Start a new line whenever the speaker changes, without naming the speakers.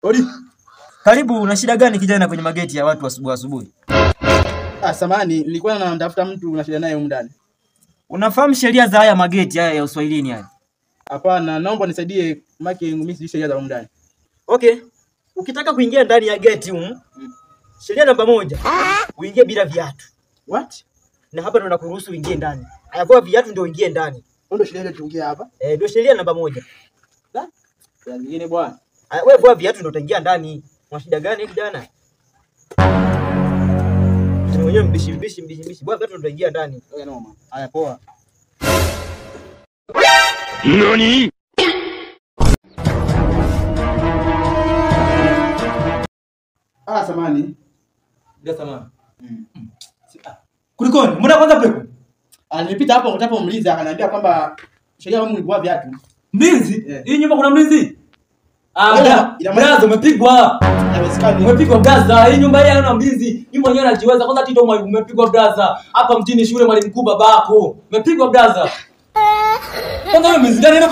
Odi.
Karibu, una shida gani kijana kwenye mageti ya watu asubuhi?
Samahani, nilikuwa namtafuta mtu una shida naye huko ndani.
Unafahamu sheria za haya mageti haya ya Uswahilini haya?
Hapana, naomba nisaidie maki mimi sijui sheria za huko ndani.
Okay. Ukitaka kuingia ndani ya geti sheria namba 1, uingie bila viatu.
What?
Na hapa ndo nakuruhusu uingie ndani. Hayakuwa viatu ndio uingie ndani.
Ndio sheria ile tuingia hapa?
Ndio sheria namba 1.
Ya nyingine bwana.
Wewe vua viatu ndio utaingia ndani. Una shida gani kijana? Mwenyewe mbishi. Vua viatu ndio utaingia ndani.
Noma. Haya poa.
Nani?
Samahani.
Bila samahani. Kulikoni? Mbona kwanza pepo?
Nilipita hapo nikataka mlinzi akaniambia kwamba sheria wangu ni kuvua viatu.
Mlinzi? Hii nyumba kuna mlinzi?
Braza
umepigwa.
Haiwezekani.
Umepigwa braza. Hii nyumba hii haina mlinzi. Ni mwenyewe anajiweza. Kwanza Tito umepigwa braza. Hapa mjini shule mwalimu mkuu babako. Umepigwa braza. Kwanza wewe mlinzi gani?